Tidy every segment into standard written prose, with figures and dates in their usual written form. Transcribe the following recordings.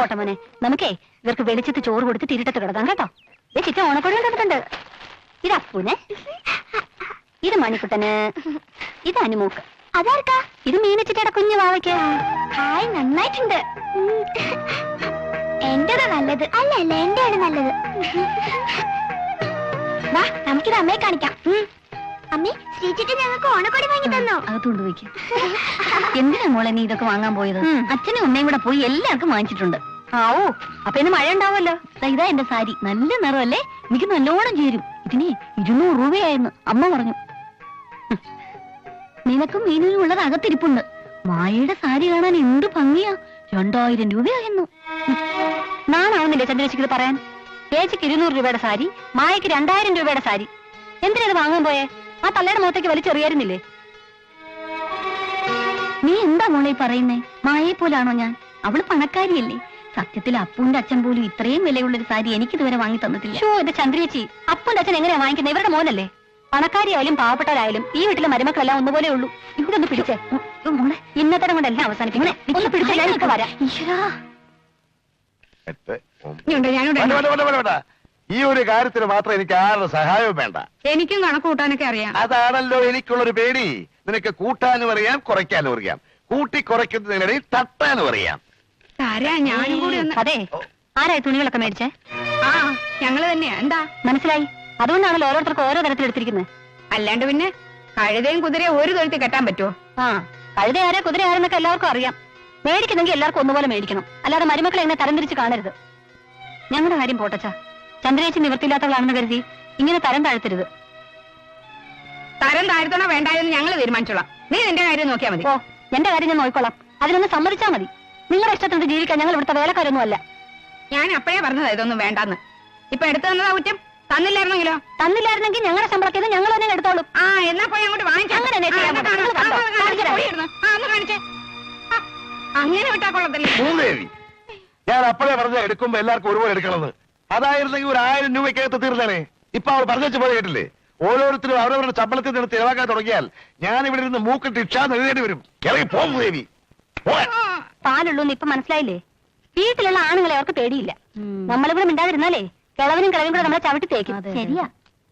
പോട്ടെ മോനെ, നമുക്കേ ഇവർക്ക് വെളിച്ചത്ത് ചോറ് കൊടുത്ത് ഇരുട്ടത്ത് കിടക്കാം കേട്ടോ. ചിറ്റ ഓണക്കൊടി കൊണ്ടിട്ടുണ്ട്. ഇത് അപ്പൂന്, ഇത് മണിക്കുട്ടന്, ഇത് അനുമൂക്ക്. അതാർക്കാ? ഇത് മീനച്ചിട്ടയുടെ കുഞ്ഞു വാവയ്ക്ക്. ഹായ്, നന്നായിട്ടുണ്ട്. എന്റേതാ നല്ലത്? അല്ല എന്റെയാണ് നല്ലത്. വാ, നമുക്കിത് അമ്മയെ കാണിക്കാം. അമ്മേ, ശ്രീചിട്ട് ഞങ്ങൾക്ക് ഓണക്കൊടി വാങ്ങി തന്നോ? അകത്തോണ്ട് പോയിക്ക്. എന്തിനാ മോളെ നീ ഇതൊക്കെ വാങ്ങാൻ പോയത്? അച്ഛനും അമ്മയും കൂടെ പോയി എല്ലാവർക്കും വാങ്ങിച്ചിട്ടുണ്ട്. ഓ, അപ്പൊ ഇന്ന് മഴ ഉണ്ടാവല്ലോ. ഇതാ എന്റെ സാരി, നല്ല നിറമല്ലേ, എനിക്ക് നല്ലോണം ചേരും. ഇതിന് 200 രൂപയായിരുന്നു അമ്മ പറഞ്ഞു. നിനക്കും മീനിനും ഉള്ളത് അകത്തിരിപ്പുണ്ട്. മായയുടെ സാരി കാണാൻ എന്ത് ഭംഗിയാ. 2000 രൂപയായിരുന്നു. നാണാവുന്നില്ലേ ചന്ദ്രേച്ചിക്ക് ഇത് പറയാൻ? ചേച്ചിക്ക് 200 രൂപയുടെ സാരി, മായക്ക് 2000 രൂപയുടെ സാരി. എന്തിനാ ഇത് വാങ്ങാൻ പോയേ? ആ തള്ളയുടെ മുഖത്തേക്ക് വലിച്ചെറിയായിരുന്നില്ലേ? നീ എന്താ മോളെ പറയുന്നേ? മായയെ പോലാണോ ഞാൻ? അവള് പണക്കാരിയല്ലേ. സത്യത്തിൽ അപ്പുന്റെ അച്ഛൻ പോലും ഇത്രയും വിലയുള്ളൊരു സാരി എനിക്ക് ഇതുവരെ വാങ്ങി തന്നിട്ടില്ല. ഷോ, ഇത് ചന്ദ്രേച്ചി, അപ്പുന്റെ അച്ഛൻ എങ്ങനെയാ വാങ്ങിക്കുന്നത്? ഇവരുടെ മോനല്ലേ. പണക്കാരിയായാലും പാവപ്പെട്ടവരായാലും ഈ വീട്ടിലെ മരുമക്കളെല്ലാം ഒന്നുപോലെ ഉള്ളൂ. ഇവിടെ ഒന്ന് പിടിച്ചേ മോളെ, ഇന്നത്തെ കൊണ്ട് എല്ലാം അവസാനിപ്പിക്കണേ. ഒന്ന് പിടിച്ചേ, വരാം. ഈ ഒരു കാര്യത്തിന് മാത്രം എനിക്ക് ആരുടെ സഹായവും വേണ്ട. എനിക്കും കണക്ക് കൂട്ടാനൊക്കെ അറിയാം. അതാണല്ലോ എനിക്കുള്ളൊരു പേടി. നിനക്ക് കൂട്ടാനും അറിയാം, കുറയ്ക്കാനും അറിയാം. കൂട്ടി കുറയ്ക്കുന്നതിനിടയിൽ തട്ടാനും അറിയാം. ഞാനും കൂടി. അതെ, ആരായി തുണികളൊക്കെ മേടിച്ചേ? ആ, ഞങ്ങള് തന്നെയാ. എന്താ മനസ്സിലായി? അതുകൊണ്ടാണല്ലോ ഓരോരുത്തർക്ക് ഓരോ തരത്തിൽ എടുത്തിരിക്കുന്നത്. അല്ലാണ്ട് പിന്നെ കഴുതയും കുതിരയും ഒരു തൊഴുത്തി കെട്ടാൻ പറ്റുമോ? ആ, കഴുത ആരാ കുതിര ആരെന്നൊക്കെ എല്ലാവർക്കും അറിയാം. മേടിക്കുന്നെങ്കിൽ എല്ലാവർക്കും ഒന്നുപോലെ മേടിക്കണം. അല്ലാതെ മരുമക്കളെ എങ്ങനെ തരംതിരിച്ച് കാണരുത്. ഞങ്ങളുടെ കാര്യം പോട്ടച്ചാ, ചന്ദ്രേച്ചി നിവൃത്തിയില്ലാത്തവളാണെന്ന് കരുതി ഇങ്ങനെ തരം താഴ്ത്തരുത്. തരം താഴ്ത്തണോ വേണ്ടായെന്ന് ഞങ്ങൾ തീരുമാനിച്ചോളാം. നീ നിന്റെ കാര്യം നോക്കിയാ മതി. ഓ, എന്റെ കാര്യം ഞാൻ നോക്കിക്കോളാം. അതിനൊന്ന് സമ്മതിച്ചാ മതി. നിങ്ങളുടെ ഇഷ്ടത്തിന് ജീവിക്കാൻ ഞങ്ങൾ ഇവിടുത്തെ വേലക്കാരൊന്നും അല്ല. ഞാൻ അപ്പഴേ പറഞ്ഞതാ ഇതൊന്നും വേണ്ടാന്ന്. ഇപ്പൊ എടുത്തു തന്നതാ കുറ്റം. തന്നില്ലായിരുന്നെങ്കിലോ? തന്നില്ലായിരുന്നെങ്കിൽ ഞങ്ങളുടെ ശമ്പളത്തിൽ ഞങ്ങൾ തന്നെ എടുത്തോളും. ആ, എന്നാ പോയി അങ്ങോട്ട് വാങ്ങിക്കാം. അങ്ങനെ വിട്ടാ കൊള്ളത്തില്ലേ? മൂദേവി, ഞാൻ അപ്പോഴേ പറഞ്ഞ എടുക്കുമ്പോ എല്ലാവർക്കും ഒരുപോലെ എടുക്കണമെന്ന്. അതായിരുന്നെങ്കിൽ ഒരു 1000 രൂപയ്ക്കകത്ത് തീർന്നേനെ. ഇപ്പൊ അവൾ പറഞ്ഞു പോലെ കേട്ടില്ലേ? ഓരോരുത്തരും അവരവരുടെ ശമ്പളത്തിൽ നിന്ന് ചിലവാക്കാൻ തുടങ്ങിയാൽ ഞാൻ ഇവിടെ ഇരുന്ന് മൂക്കിട്ട് ഇക്ഷാന്ന് എഴുതേണ്ടി വരും. ഇറങ്ങി പോ മൂദേവി. പാലുള്ളൂന്ന് ഇപ്പൊ മനസ്സിലായില്ലേ? വീട്ടിലുള്ള ആണുങ്ങളെ അവർക്ക് പേടിയില്ല. നമ്മളിവിടെ മിണ്ടാതിരുന്നാലേ കിളവനും കിളവനും കൂടെ നമ്മളെ ചവിട്ടി തേക്കും. ശരിയാ,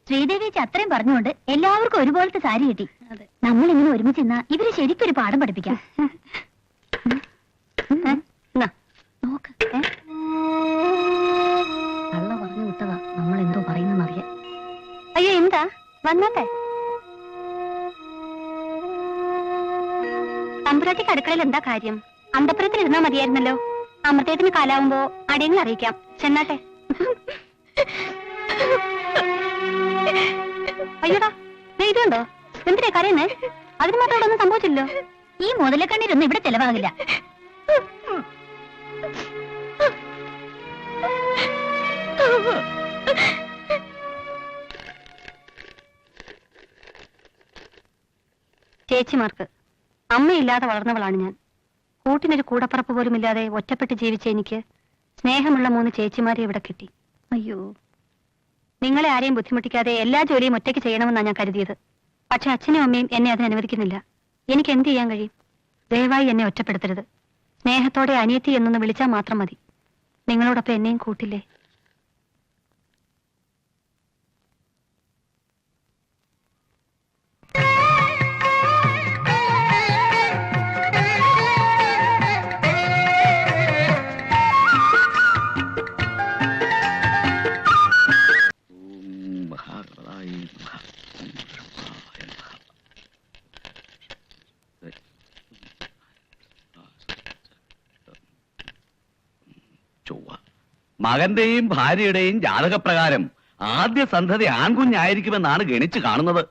ശ്രീദേവിച്ച് അത്രയും പറഞ്ഞുകൊണ്ട് എല്ലാവർക്കും ഒരുപോലത്തെ സാരി കിട്ടി. നമ്മളിങ്ങനെ ഒരുമിച്ചെന്നാ ഇവര് ശരിക്കൊരു പാഠം പഠിപ്പിക്കാം. നോക്ക്, കള്ള പറഞ്ഞു വിട്ടതാ. നമ്മൾ എന്തോ പറയുന്നറിയാം. അയ്യോ, എന്താ? വന്നാട്ടെ. തമ്പുരാട്ടിക്ക് അടുക്കളയിൽ എന്താ കാര്യം? അന്തപ്പുരത്തിൽ ഇരുന്നാ മതിയായിരുന്നല്ലോ. അമൃതത്തിന് കാലാവുമ്പോ അടിയങ്ങൾ അറിയിക്കാം. ചെന്നാട്ടെ. അയ്യോടാ, ഇതുണ്ടോ? എന്തിനാ കരയുന്നേ? അതിന് മാത്രം ഇവിടെ ഒന്നും സംഭവിച്ചില്ലോ. ഈ മുതലക്കണ്ണീരൊന്നും ഇവിടെ ചെലവാകില്ല. ചേച്ചിമാർക്ക് അമ്മയില്ലാതെ വളർന്നവളാണ് ഞാൻ. കൂട്ടിനൊരു കൂടപ്പറപ്പ് പോലും ഇല്ലാതെ ഒറ്റപ്പെട്ട് ജീവിച്ച എനിക്ക് സ്നേഹമുള്ള 3 ചേച്ചിമാരെ ഇവിടെ കിട്ടി. അയ്യോ, നിങ്ങളെ ആരെയും ബുദ്ധിമുട്ടിക്കാതെ എല്ലാ ജോലിയും ഒറ്റയ്ക്ക് ചെയ്യണമെന്നാണ് ഞാൻ കരുതിയത്. പക്ഷെ അച്ഛനും അമ്മയും എന്നെ അതിന് അനുവദിക്കുന്നില്ല. എനിക്ക് എന്ത് ചെയ്യാൻ കഴിയും? ദയവായി എന്നെ ഒറ്റപ്പെടുത്തരുത്. സ്നേഹത്തോടെ അനിയത്തി എന്നൊന്ന് വിളിച്ചാൽ മാത്രം മതി. നിങ്ങളോടൊപ്പം എന്നെയും കൂട്ടില്ലേ? മകന്റെയും ഭാര്യയുടെയും ജാതകപ്രകാരം ആദ്യ സന്തതി ആൺകുഞ്ഞായിരിക്കുമെന്നാണ് ഗണിച്ചു കാണുന്നത്.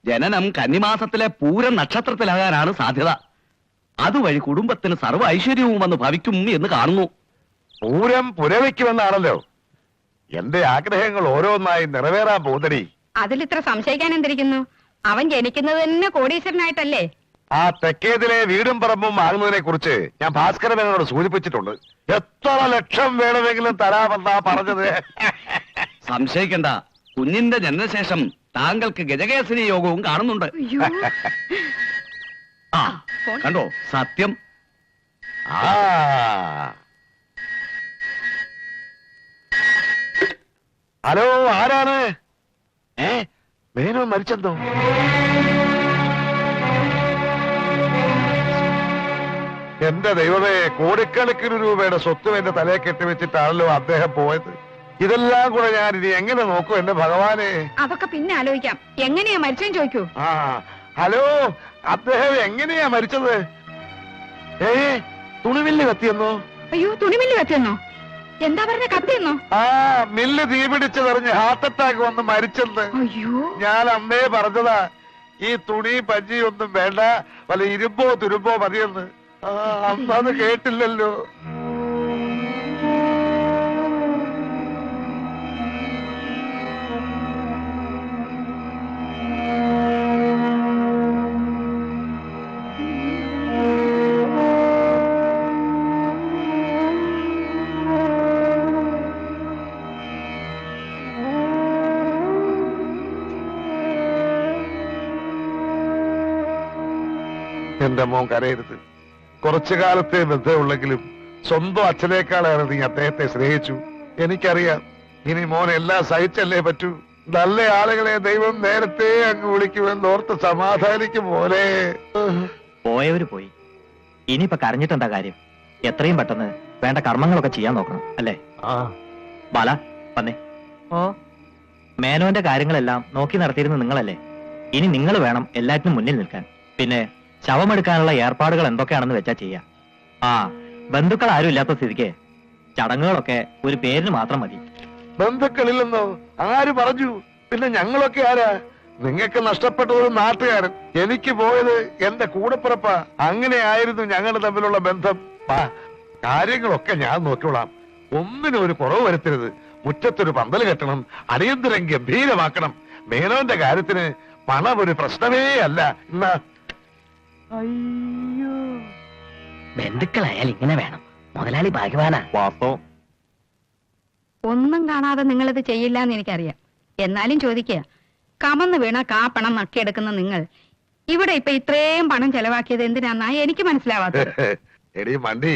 ജനനം കന്നിമാസത്തിലെ പൂരം നക്ഷത്രത്തിലാകാനാണ് സാധ്യത. അതുവഴി കുടുംബത്തിന് സർവ്വ ഐശ്വര്യവും വന്ന് ഭവിക്കും എന്ന് കാണുന്നു. പൂരം പുരവയ്ക്കുമെന്നാണല്ലോ. എന്റെ ആഗ്രഹങ്ങൾ ഓരോന്നായി നിറവേറാൻ പോകുന്നടി. അതിലിത്ര സംശയിക്കാൻ എന്തിരിക്കുന്നു? അവൻ ജനിക്കുന്നത് തന്നെ കോടീശ്വരനായിട്ടല്ലേ? ആ തെക്കേതിലെ വീടും പറമ്പും വാങ്ങുന്നതിനെ കുറിച്ച് ഞാൻ ഭാസ്കരൻ എന്നോട് സൂചിപ്പിച്ചിട്ടുണ്ട്. എത്ര ലക്ഷം വേണമെങ്കിലും തരാമെന്നാ പറഞ്ഞത്. സംശയിക്കണ്ട, കുഞ്ഞിന്റെ ജനനശേഷം താങ്കൾക്ക് ഗജകേസരി യോഗവും കാണുന്നുണ്ട്. ആ ഫോൺ. കണ്ടോ സത്യം. ആ ഹലോ, ആരാണ്? മേനോൻ മരിച്ചെന്തോ? എന്റെ ദൈവമേ, കോടിക്കണക്കിന് രൂപയുടെ സ്വത്തും എന്റെ തലയെ കെട്ടിവെച്ചിട്ടാണല്ലോ അദ്ദേഹം പോയത്. ഇതെല്ലാം കൂടെ ഞാൻ ഇനി എങ്ങനെ നോക്കും എന്റെ ഭഗവാനെ? അതൊക്കെ പിന്നെ ആലോചിക്കാം. എങ്ങനെയാ മരിച്ചെന്ന് ചോദിക്കൂ. ആ ഹലോ, അദ്ദേഹം എങ്ങനെയാ മരിച്ചത്? തുണിമില്ല് കത്തിയെന്നോ? അയ്യോ, തുണിമില്ല് കത്തിയെന്നോ? എന്താ പറഞ്ഞ കത്തിയെന്നോ? ആ മില്ല് തീപിടിച്ചതെറിഞ്ഞ് ഹാർട്ട് അറ്റാക്ക് വന്ന് മരിച്ചെന്ന്. അയ്യോ, ഞാൻ അന്നേ പറഞ്ഞതാ, ഈ തുണി പഞ്ചിയൊന്നും വേണ്ട, വല്ല ഇരുമ്പോ തുരുമ്പോ മതിയെന്ന്. അന്നത് കേട്ടില്ലല്ലോ. എന്റെ മോൻ കരയരുത്. കുറച്ചു കാലത്തെ ബന്ധമുള്ളെങ്കിലും സ്വന്തം അച്ഛനേക്കാളാണ് നീ അദ്ദേഹത്തെ സ്നേഹിച്ചു. എനിക്കറിയാം. ഇനി മോൻ എല്ലാം സഹിച്ചല്ലേ പറ്റൂ. നല്ല ആളുകളെ ദൈവം നേരത്തെ അങ്ങ് വിളിക്കുമെന്ന് ഓർത്ത് സമാധാനിക്കും പോലെ. പോയവര് പോയി. ഇനിയിപ്പൊ കരഞ്ഞിട്ടെന്താ കാര്യം? എത്രയും പെട്ടെന്ന് വേണ്ട കർമ്മങ്ങളൊക്കെ ചെയ്യാൻ നോക്കണം, അല്ലേ? ബാല, വന്നേ. മേനോന്റെ കാര്യങ്ങളെല്ലാം നോക്കി നടത്തിയിരുന്ന നിങ്ങളല്ലേ? ഇനി നിങ്ങൾ വേണം എല്ലാറ്റിനും മുന്നിൽ നിൽക്കാൻ. പിന്നെ ശവമെടുക്കാനുള്ള ഏർപ്പാടുകൾ എന്തൊക്കെയാണെന്ന് വെച്ചാ ചെയ്യാം. ബന്ധുക്കൾ ആരും ഇല്ലാത്ത സ്ഥിതിക്ക് ചടങ്ങുകളൊക്കെ ഒരു പേരിന് മാത്രം മതി. ബന്ധുക്കളില്ലെന്നോ? ആര് പറഞ്ഞു? പിന്നെ ഞങ്ങളൊക്കെ ആരാ? നിങ്ങൾക്ക് നഷ്ടപ്പെട്ട ഒരു നാട്ടുകാരൻ, എനിക്ക് പോയത് എന്റെ കൂടപ്പിറപ്പ. അങ്ങനെയായിരുന്നു ഞങ്ങൾ തമ്മിലുള്ള ബന്ധം. കാര്യങ്ങളൊക്കെ ഞാൻ നോക്കിക്കൊള്ളാം. ഒന്നിനും ഒരു കുറവ് വരുത്തരുത്. മുറ്റത്തൊരു പന്തൽ കെട്ടണം, അടിയന്തരം ഗംഭീരമാക്കണം. മേനോന്റെ കാര്യത്തിന് പണം ഒരു പ്രശ്നമേ അല്ല. എന്നാ അയ്യോ, ബന്ധുക്കളായാൽ ഇങ്ങനെ വേണം. മുതലാളി ഭാഗ്യവാനാ. വാസ്തവം. ഒന്നും കാണാതെ നിങ്ങളിത് ചെയ്യില്ല എന്ന് എനിക്കറിയാം. എന്നാലും ചോദിക്കുക, കമന്ന് വീണ കാപ്പണം നക്കിയെടുക്കുന്ന നിങ്ങൾ ഇവിടെ ഇപ്പൊ ഇത്രയും പണം ചെലവാക്കിയത് എന്തിനാന്നാ എനിക്ക് മനസ്സിലാവാത്തത്. എടീ മണ്ടി,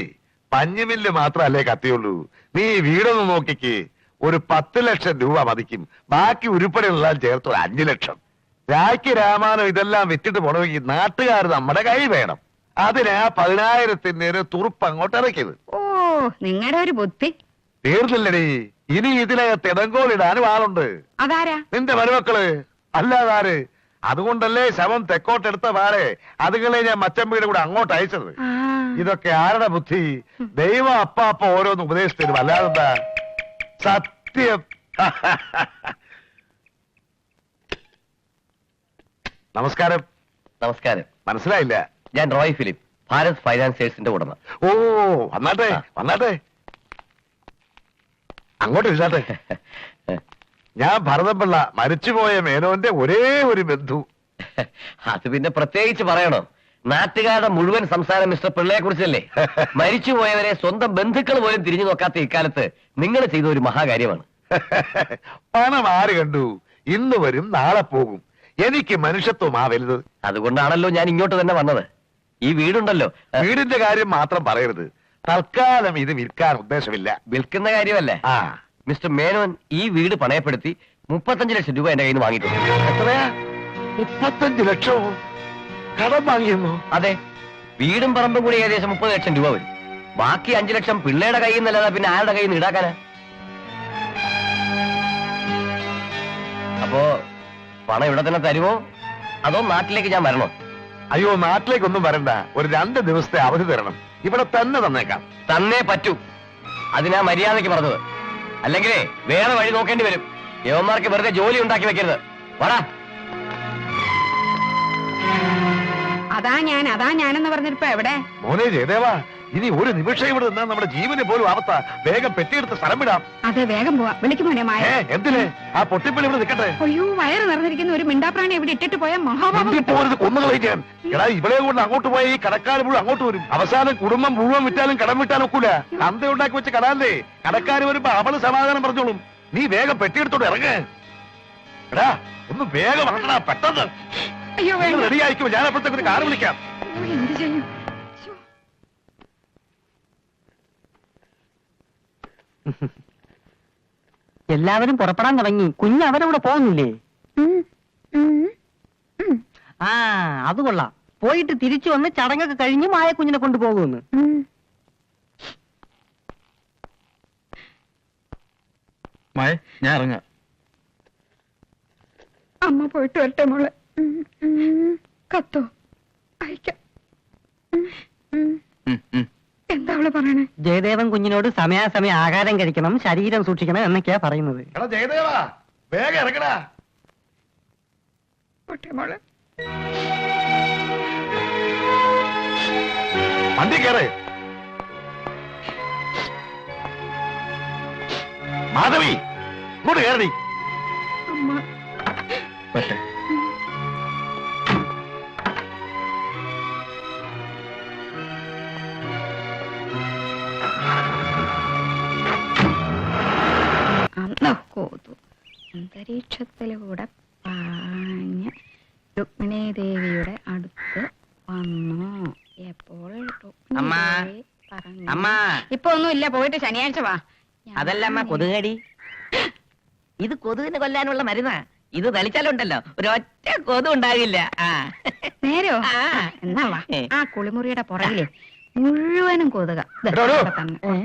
പഞ്ഞുമില്ല് മാത്രല്ലേ കത്തിയുള്ളൂ. നീ വീടൊന്ന് നോക്കിക്ക്. ഒരു 10 ലക്ഷം രൂപ മതിക്കും. ബാക്കി ഉരുപ്പടികളെല്ലാം ചേർത്ത് ഒരു 5 ലക്ഷം. രായ്ക്ക് രാമാനം ഇതെല്ലാം വിറ്റിട്ട് പോണമെങ്കിൽ നാട്ടുകാർ നമ്മുടെ കൈ വേണം. അതിനാ 10,000-ന്റെ തുറുപ്പ് അങ്ങോട്ട് ഇറക്കിയത്. ഓ, നിങ്ങളുടെ ഒരു ബുദ്ധി തീർന്നില്ലടി. ഇനി ഇതിനകത്ത് ഇടങ്കോലിടാനും ആളുണ്ട്. അതാരാ? നിന്റെ മരുമക്കള്. അല്ലാതാര്? അതുകൊണ്ടല്ലേ ശവം തെക്കോട്ടെടുത്ത പാടെ അതുങ്ങളെ ഞാൻ മച്ചമ്പിയുടെ കൂടെ അങ്ങോട്ട് അയച്ചത്. ആ, ഇതൊക്കെ ആരുടെ ബുദ്ധി? ദൈവം അപ്പാപ്പ ഓരോന്ന് ഉപദേശിച്ചു. അല്ലാതെന്താ? സത്യം. നമസ്കാരം. നമസ്കാരം. മനസ്സിലായില്ല. ഞാൻ റോയ് ഫിലിപ്പ്, ഭാരത് ഫൈനാൻസിയേഴ്സിന്റെ ഉടമ. ഓ, വന്നാട്ടെ വന്നാട്ടെ, അങ്ങോട്ട് ഇരുന്നാട്ടെ. ഞാൻ ഭരതപിള്ള, മരിച്ചുപോയ മേനോന്റെ ഒരേ ഒരു ബന്ധു. അത് പിന്നെ പ്രത്യേകിച്ച് പറയണോ? നാട്ടുകാരുടെ മുഴുവൻ സംസാരം മിസ്റ്റർ പിള്ളയെ കുറിച്ചല്ലേ? മരിച്ചുപോയവരെ സ്വന്തം ബന്ധുക്കൾ പോലും തിരിഞ്ഞു നോക്കാത്ത ഇക്കാലത്ത് നിങ്ങൾ ചെയ്ത ഒരു മഹാകാര്യമാണ്. പണം ആര് കണ്ടു? ഇന്ന് വരും, നാളെ പോകും. എനിക്ക് മനുഷ്യത്വമാ വലുത്. അതുകൊണ്ടാണല്ലോ ഞാൻ ഇങ്ങോട്ട് തന്നെ വന്നത്. ഈ വീടുണ്ടല്ലോ, വീടിന്റെ കാര്യം മാത്രം പറയരുത്. തൽക്കാലം ഇത് വിൽക്കാൻ ഉദ്ദേശമില്ല. വിൽക്കുന്ന കാര്യമല്ലേ? ആ, മിസ്റ്റർ മേനോൻ ഈ വീട് പണയപ്പെടുത്തി 35 ലക്ഷം രൂപ എന്റെ കയ്യിൽ നിന്ന് വാങ്ങിയിട്ടുണ്ട്. എത്രയാ? 35 ലക്ഷമോ? കടം വാങ്ങിയെന്നോ? അതെ, വീടും പറമ്പും കൂടി ഏകദേശം 30 ലക്ഷം രൂപ വരും. ബാക്കി 5 ലക്ഷം പിള്ളയുടെ കയ്യിൽ നിന്നല്ലാതെ പിന്നെ ആരുടെ കയ്യിൽ നിന്ന് ഈടാക്കാനാ? അപ്പോ പണം ഇവിടെ തന്നെ തരുമോ അതോ നാട്ടിലേക്ക് ഞാൻ വരണോ? അയ്യോ, നാട്ടിലേക്കൊന്നും വരണ്ട. ഒരു 2 ദിവസത്തെ അവധി തരണം. ഇവിടെ തന്നെ തന്നേക്കാം. തന്നേ പറ്റൂ. അതിനാ മര്യാദയ്ക്ക് പറഞ്ഞത്. അല്ലെങ്കിലേ വേറെ വഴി നോക്കേണ്ടി വരും. യവന്മാർക്ക് വെറുതെ ജോലി ഉണ്ടാക്കി വെക്കരുത്. വാടാ. അതാ ഞാനെന്ന് പറഞ്ഞിപ്പോ എവിടെ? മോനെ ജയദേവാ, ഇനി ഒരു നിമിഷം ഇവിടെ നിന്നാ നമ്മുടെ ജീവന് പോലും ആപത്ത. വേഗം പെട്ടിയെടുത്ത് സ്ഥലം വിടാം. അതെ, വേഗം പോവാ. വിളിക്കുമോനെ മായ. എന്തിന്? ആ പൊട്ടിപ്പള്ളി ഇവിടെ നിൽക്കട്ടെ. അയ്യോ, വയറ് നിറഞ്ഞിരിക്കുന്ന ഒരു മിണ്ടാപ്രാണി ഇവിടെ ഇട്ടിട്ട് പോയ മഹാഭാവം. പോരുത്, കൊന്നുകളയിക്കാൻ. എടാ, ഇവിടെ കൊണ്ട് അങ്ങോട്ട് പോയി ഈ കടക്കാർ മുഴുവൻ അങ്ങോട്ട് വരും. അവസാനം കുടുംബം മുഴുവൻ വിറ്റാലും കടം വിട്ടാലും ഒക്കൂല. അന്ത ഉണ്ടാക്കി വെച്ച കടാല്ലേ. കടക്കാർ വരുമ്പോ അവള് സമാധാനം പറഞ്ഞോളും. നീ വേഗം പെട്ടിയെടുത്തോട്ട് ഇറങ്ങ. എടാ, ഒന്ന് വേഗം ഇറങ്ങടാ, പെട്ടെന്ന്. അയ്യോ, വേണ്ട. റെഡി ആയിക്കോ, ഞാൻ അപ്പോഴത്തേക്ക് ഒരു കാർ വിളിക്കാം. എന്ത് ചെയ്യും? ശ്ശോ. എല്ലാവരും പുറപ്പെടാൻ തുടങ്ങി. കുഞ്ഞ് അവരവിടെ പോകുന്നില്ലേ? ആ അത് കൊള്ളാം. പോയിട്ട് തിരിച്ചു വന്ന് ചടങ്ങൊക്കെ കഴിഞ്ഞ് മായ കുഞ്ഞിനെ കൊണ്ടുപോകുമെന്ന്. ഞാൻ ഇറങ്ങാം. അമ്മ പോയിട്ട് വരട്ടെ മോളെ. കത്തോ അയക്കാം. എന്താ അവള് പറയണേ? ജയദേവൻ കുഞ്ഞിനോട് സമയാസമയം ആഹാരം കഴിക്കണം, ശരീരം സൂക്ഷിക്കണം എന്നൊക്കെയാ പറയുന്നത്. എടാ ജയദേവാ, വേഗം ഇറങ്ങടാ. പോട്ടെ മോളെ. വണ്ടി കയറ്. മാധവി, ഇങ്ങോട്ട് കയറി. അമ്മ അന്ന് കോതു അന്തരീക്ഷത്തിലൂടെ പാഞ്ഞ് രുക്മിണി ദേവിയുടെ അടുത്ത് വന്നു. എപ്പോൾ രുക്മിണി അമ്മാ. ദേവി പറഞ്ഞു. അമ്മാ. ഇപ്പൊ ഒന്നുമില്ല, പോയിട്ട് ശനിയാഴ്ച വാ. അതല്ല അമ്മ, കൊതുകടി. ഇത് കൊതുകിന് കൊല്ലാനുള്ള മരുന്നാ. ഇത് തളിച്ചാലുണ്ടല്ലോ ഒരൊറ്റ കൊതു ഉണ്ടാകില്ല. നേരോ? എന്നാ വാ. ആ കുളിമുറിയുടെ പുറകിലെ മുഴുവനും കൊതുക. ദേ, എടോ, എടോ. ഇവിടെ തന്നെ.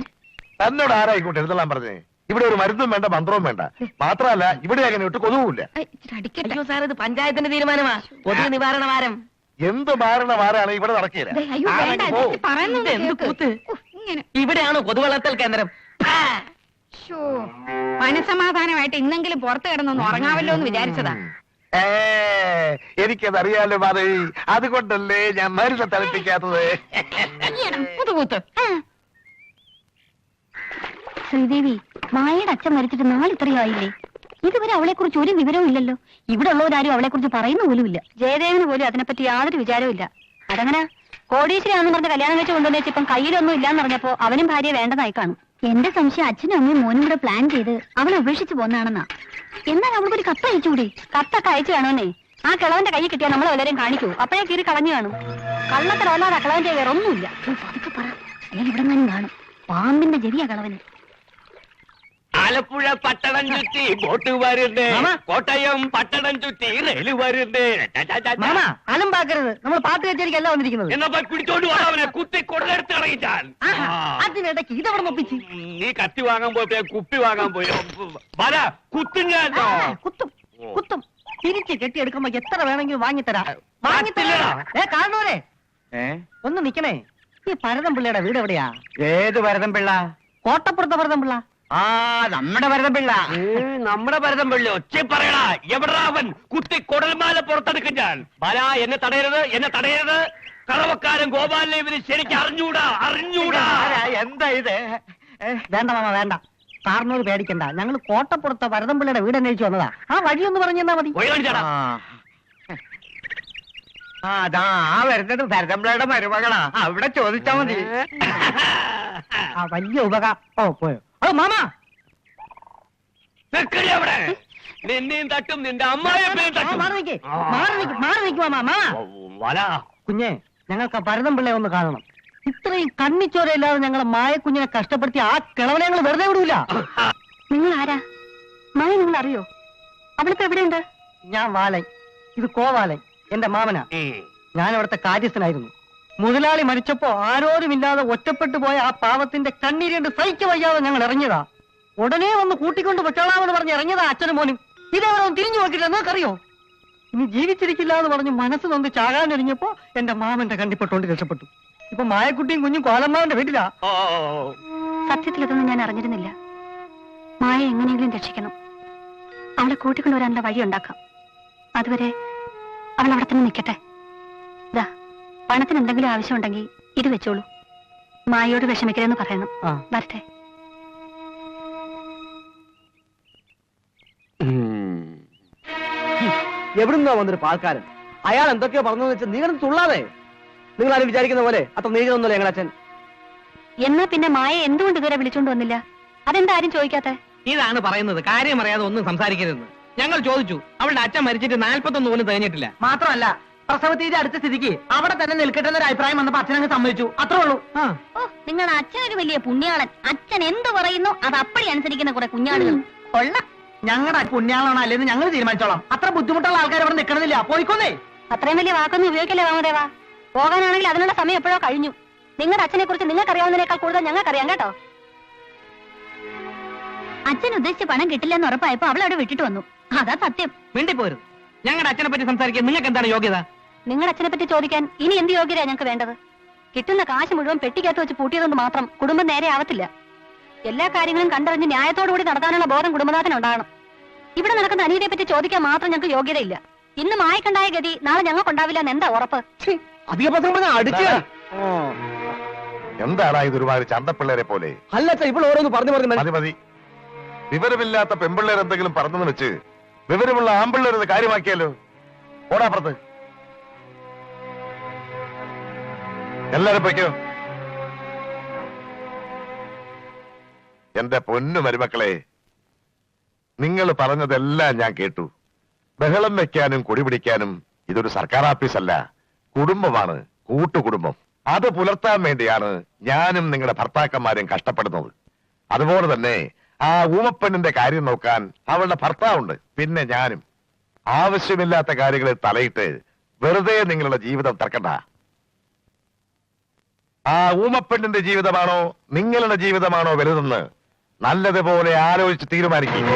തന്നോട് ആരായിക്കോട്ടെ എഴുതലാൻ പറഞ്ഞേ. ഇവിടെ ഒരു മരുന്നും വേണ്ട, മന്ത്രവും വേണ്ട. മാത്രമല്ല ഇവിടെ അങ്ങനെ ഇട്ട് കൊതുവില്ല. ഐ, ഇച്ചിരി അടിക്കട്ടെ. അയ്യോ സാർ, ഇത് പഞ്ചായത്തിന്റെ തീരുമാനമാ. കൊതുക് നിവാരണ വാരം. എന്ത് മാരണ മാറാണ് ഇവിടെ നടക്കില്ല. ദേ, അയ്യോ വേണ്ട, ഇത് പറയുന്നത് എന്ത് കേൾക്ക്. കൂത്ത്? ഉഫ്, ഇങ്ങനെ ഇവിടെയാണ് കൊതു വളർത്തൽ കേന്ദ്രം. ശോ, മനസമാധാനമായിട്ട് ഇന്നെങ്കിലും പുറത്ത് കിടന്നൊന്ന് ഉറങ്ങാവല്ലോ എന്ന് വിചാരിച്ചതാ. എനിക്കതറിയാലോ മാധവി, അതുകൊണ്ടല്ലേ ഞാൻ മരുന്ന് തളിപ്പിക്കാത്തത്. പുതുകൂത്ത്. ശ്രീദേവി, മായയുടെ അച്ഛൻ മരിച്ചിട്ട് നാളിത്രയും ആയില്ലേ? ഇതുവരെ അവളെ കുറിച്ച് ഒരു വിവരവും ഇല്ലല്ലോ. ഇവിടെ ഉള്ളവരാരും അവളെ കുറിച്ച് പറയുന്ന പോലുമില്ല. ജയദേവന് പോലും അതിനെപ്പറ്റി യാതൊരു വിചാരവും ഇല്ല. അതങ്ങനെ കോടീശ്വരിയാണെന്ന് പറഞ്ഞ കല്യാണം കഴിച്ച് കൊണ്ടുവന്നേച്ച് ഇപ്പം കയ്യിലൊന്നും ഇല്ലാന്ന് പറഞ്ഞപ്പോ അവനും ഭാര്യ വേണ്ടതായി കാണും. എന്റെ സംശയം അച്ഛനും അമ്മയും മോനും കൂടെ പ്ലാൻ ചെയ്ത് അവളെ ഉപേക്ഷിച്ച് പോന്നാണെന്നാ. എന്നാൽ അവൾക്കൊരു കത്ത് അയച്ചുകൂടി? കത്തൊക്കെ അയച്ചു കാണുമെന്നേ. ആ കിളവന്റെ കൈ കിട്ടിയാൽ നമ്മളെ എല്ലാവരും കാണിക്കൂ. അപ്പഴേ കീറി കളഞ്ഞു കാണും. കള്ളത്തരവല്ലാതെ ആ കിളവന്റെ വേറെ ഒന്നുമില്ല. അതൊക്കെ പറ, അല്ലെങ്കിൽ ഇവിടെ നിന്നും കാണും. പാമ്പിന്റെ ജെവിയാ കളവന്. ആലപ്പുഴ പട്ടണം ചുറ്റി ബോട്ട് വരുന്നേ, കോട്ടയം പട്ടണം ചുറ്റി റെയിൽ വരുന്നേ. മാമാ, അലമ്പാക്കരുത്. നമ്മൾ പാട്ട് കച്ചേരിക്കല്ല വന്നിരിക്കുന്നത്. എന്നാ പോയി പിടിച്ചോണ്ട് അവനെ കുത്തി കൊള്ളെടുത്ത് ഇറങ്ങിച്ചാൽ. അതിനിടയ്ക്ക് ഇതവിടെ ഒപ്പിച്ച്. നീ കത്തി വാങ്ങാൻ പോയി, കുപ്പി വാങ്ങാൻ പോയി. വല കുത്തും ഞാൻ. കുത്തും കുത്തും. തിരിച്ച് കെട്ടിയെടുക്കുമ്പോ എത്ര വേണമെങ്കിലും വാങ്ങിത്തരാ. വാങ്ങിത്തരാ. കാണൂരേ, ഒന്ന് നിക്കണേ. ഈ ഭരതം പിള്ളയുടെ വീട് എവിടെയാ? ഏത് ഭരതം പിള്ള? കോട്ടപ്പുറത്തെ ഭരതം പിള്ള. ആ, നമ്മുടെ ഭരതം പിള്ള. നമ്മുടെ ഭരതം പിള്ള. ഒച്ച പറയടാ. എവിടാ അവൻ? കുത്തി കൊടൽമാല പുറത്തെടുക്കും ഞാൻ. ബാല, എന്നെ തടയരുത്, എന്നെ തടയരുത്. കറവക്കാരൻ ഗോപാലിനെ ഇവന് ശരിക്കും അറിഞ്ഞൂടാ, അറിഞ്ഞൂടാ. എന്താ ഇത്? വേണ്ട മാമ, വേണ്ട. സാറിനോട് പേടിക്കണ്ട. ഞങ്ങൾ കോട്ടപ്പുറത്തെ ഭരതം പിള്ളയുടെ വീട് അന്വേഷിച്ചു വന്നതാ. ആ വഴിയൊന്ന് പറഞ്ഞാ മതി. അതാ വരുന്നത് ഭരതമ്പിളയുടെ മരുമകളാ. അവിടെ ചോദിച്ചാ മതി. ആ വലിയ ഓ പോയോ? ഓ മാമ, അവിടെ നിന്നെയും തട്ടും, നിന്റെ അമ്മായിയമ്മയും തട്ടും. മാറി നിൽക്കേ, മാറി നിൽക്കുവാ മാമ. വല കുഞ്ഞെ, ഞങ്ങൾക്ക് ആ ഭരതം പിള്ളയെ ഒന്ന് കാണണം. ഇത്രയും കണ്ണിച്ചോരയില്ലാതെ ഞങ്ങളെ മായക്കുഞ്ഞിനെ കഷ്ടപ്പെടുത്തി ആ കിളവനെ ഞങ്ങൾ വെറുതെ വിടൂല. നിങ്ങൾ ആരാ? മായ നിങ്ങൾ അറിയോ? അവളിപ്പോ എവിടെയുണ്ട്? ഞാൻ വാലൻ, ഇത് കോവാലൻ, എന്റെ മാമനാ. ഞാൻ അവിടുത്തെ കാര്യസ്ഥനായിരുന്നു. മുതലാളി മരിച്ചപ്പോ ആരോരുമില്ലാതെ ഒറ്റപ്പെട്ടു പോയ ആ പാവത്തിന്റെ കണ്ണീരണ്ട് സഹിക്ക വയ്യാതെ ഞങ്ങൾ ഇറങ്ങിയതാ. ഉടനെ ഒന്ന് കൂട്ടിക്കൊണ്ട് വെച്ചോളാമെന്ന് പറഞ്ഞ് ഇറങ്ങിയതാ അച്ഛനും മോനും. ഇതേവരെ ഒന്ന് തിരിഞ്ഞു നോക്കില്ല, നിങ്ങൾക്കറിയോ? ഇനി ജീവിച്ചിരിക്കില്ല എന്ന് പറഞ്ഞ് മനസ്സ് നൊന്ന് ചാകാനൊരിഞ്ഞപ്പോ എന്റെ മാമന്റെ കണ്ടിപ്പെട്ടുകൊണ്ട് രക്ഷപ്പെട്ടു. ഇപ്പൊ മായക്കുട്ടിയും കുഞ്ഞും കോലമ്മാവന്റെ വീട്ടിലാ. സത്യത്തിൽ ഇതൊന്നും ഞാൻ അറിഞ്ഞിരുന്നില്ല. മായ എങ്ങനെയെങ്കിലും രക്ഷിക്കണം. അവളെ കൂട്ടിക്കൊണ്ടുവരാനുള്ള വഴി ഉണ്ടാക്കാം. അതുവരെ അവൾ അവിടെ തന്നെ നിൽക്കട്ടെ. ഇതാ, പണത്തിന് എന്തെങ്കിലും ആവശ്യമുണ്ടെങ്കിൽ ഇത് വെച്ചോളൂ. മായയോട് വിഷമിക്കരുതെന്ന് പറയണം. വരട്ടെ. എവിടുന്നോ വന്നൊരു പാൽക്കാരൻ. അയാൾ എന്തൊക്കെയോ പറഞ്ഞു വെച്ചാൽ നിങ്ങൾ തുള്ളാതെ. നിങ്ങൾ ആരും വിചാരിക്കുന്ന പോലെ അത്ര നീങ്ങുന്നല്ലോ ഞങ്ങളച്ഛൻ. എന്നാ പിന്നെ മായ എന്തുകൊണ്ട് ഇതുവരെ വിളിച്ചോണ്ട് വന്നില്ല? അതെന്താ ആരും ചോദിക്കാത്തെ? ഇതാണ് പറയുന്നത്, കാര്യം അറിയാതെ ഒന്നും സംസാരിക്കരുതെന്ന്. ഞങ്ങൾ ചോദിച്ചു. അവളുടെ അച്ഛൻ മരിച്ചിട്ട് 41 പോലും തികഞ്ഞിട്ടില്ല. മാത്രമല്ല പ്രസവത്തീയതി അടുത്ത സ്ഥിതിക്ക് അവിടെ തന്നെ നിൽക്കട്ടെ എന്നൊരു അഭിപ്രായം വന്നപ്പോ അച്ഛനങ്ങ് സമ്മതിച്ചു, അത്രേ ഉള്ളൂ. ഓ നിങ്ങളുടെ അച്ഛൻ ഒരു വലിയ പുണ്യാളൻ. അച്ഛൻ എന്ത് പറയുന്നു അത് അപ്പടി അനുസരിക്കുന്ന കുറെ കുഞ്ഞാടുകൾ. കൊള്ളാം. ഞങ്ങളുടെ പുണ്യാളാണോ അല്ലെന്ന് ഞങ്ങൾ തീരുമാനിച്ചോളാം. അത്ര ബുദ്ധിമുട്ടുള്ള ആൾക്കാർ ഇവിടെ നിൽക്കണമെന്നില്ല. പോയിക്കോന്നേ. അത്രയും വലിയ വാക്കൊന്നും ഉപയോഗിക്കല്ലേ വാമദേവാ. പോകാനാണെങ്കിൽ അതിനുള്ള സമയം എപ്പോഴോ കഴിഞ്ഞു. നിങ്ങളുടെ അച്ഛനെ കുറിച്ച് നിങ്ങൾക്ക് അറിയാവുന്നതിനേക്കാൾ കൂടുതൽ ഞങ്ങൾക്കറിയാം കേട്ടോ. അച്ഛൻ ഉദ്ദേശിച്ച പണം കിട്ടില്ലെന്ന് ഉറപ്പായപ്പോ അവൾ അവിടെ വിട്ടിട്ട് വന്നു. അതാ സത്യം. മിണ്ടിപ്പോരുത്. ഞങ്ങളുടെ അച്ഛനെ പറ്റി സംസാരിക്കാൻ നിങ്ങൾക്ക് എന്താണ് യോഗ്യത? നിങ്ങളുടെ അച്ഛനെ പറ്റി ചോദിക്കാൻ ഇനി എന്ത് യോഗ്യതയാ ഞങ്ങൾക്ക് വേണ്ടത്? കിട്ടുന്ന കാശ് മുഴുവൻ പെട്ടിക്കകത്ത് വെച്ച് പൂട്ടിയതുകൊണ്ട് മാത്രം കുടുംബം നേരെ ആവത്തില്ല. എല്ലാ കാര്യങ്ങളും കണ്ടറിഞ്ഞ് ന്യായത്തോടുകൂടി നടത്താനുള്ള ബോധം കുടുംബനാഥനുണ്ടാകണം. ഇവിടെ നടക്കുന്ന അനീതിയെ പറ്റി ചോദിക്കാൻ മാത്രം ഞങ്ങൾക്ക് യോഗ്യതയില്ല. ഇന്ന് മായക്കുണ്ടായ ഗതി നാളെ ഞങ്ങൾക്കുണ്ടാവില്ല എന്ന് എന്താ ഉറപ്പ്? അധിക പ്രസംഗം പറഞ്ഞാൽ അടിച്ചു. എന്താടാ ഇത് ഒരുമാതിരി ചന്തപ്പിള്ളേരെ പോലെ? അല്ല ഇപ്പോൾ ഓരോന്ന് പറഞ്ഞു പറഞ്ഞു മതി മതി. വിവരമില്ലാത്ത പെമ്പിള്ളേർ എന്തെങ്കിലും പറഞ്ഞെന്ന് വെച്ച് വിവരമുള്ള ആമ്പിള്ളേരത് കാര്യമാക്കിയാലോ? ഓടാപ്പുറത്ത്. എല്ലാരും പൊയ്ക്കോ. എന്റെ പൊന്നു മരുമക്കളെ, നിങ്ങൾ പറഞ്ഞതെല്ലാം ഞാൻ കേട്ടു. ബഹളം വെക്കാനും കൊടിപിടിക്കാനും ഇതൊരു സർക്കാർ ഓഫീസല്ല, കുടുംബമാണ്, കൂട്ടുകുടുംബം. അത് പുലർത്താൻ വേണ്ടിയാണ് ഞാനും നിങ്ങളുടെ ഭർത്താക്കന്മാരും കഷ്ടപ്പെടുന്നത്. അതുപോലെ തന്നെ ആ ഊമപ്പെണ്ണിന്റെ കാര്യം നോക്കാൻ അവളുടെ ഭർത്താവുണ്ട്, പിന്നെ ഞാനും. ആവശ്യമില്ലാത്ത കാര്യങ്ങളിൽ തലയിട്ട് വെറുതെ നിങ്ങളുടെ ജീവിതം തർക്കണ്ട. ആ ഊമപ്പെണ്ണിന്റെ ജീവിതമാണോ നിങ്ങളുടെ ജീവിതമാണോ വലുതെന്ന് നല്ലതുപോലെ ആലോചിച്ച് തീരുമാനിക്കും.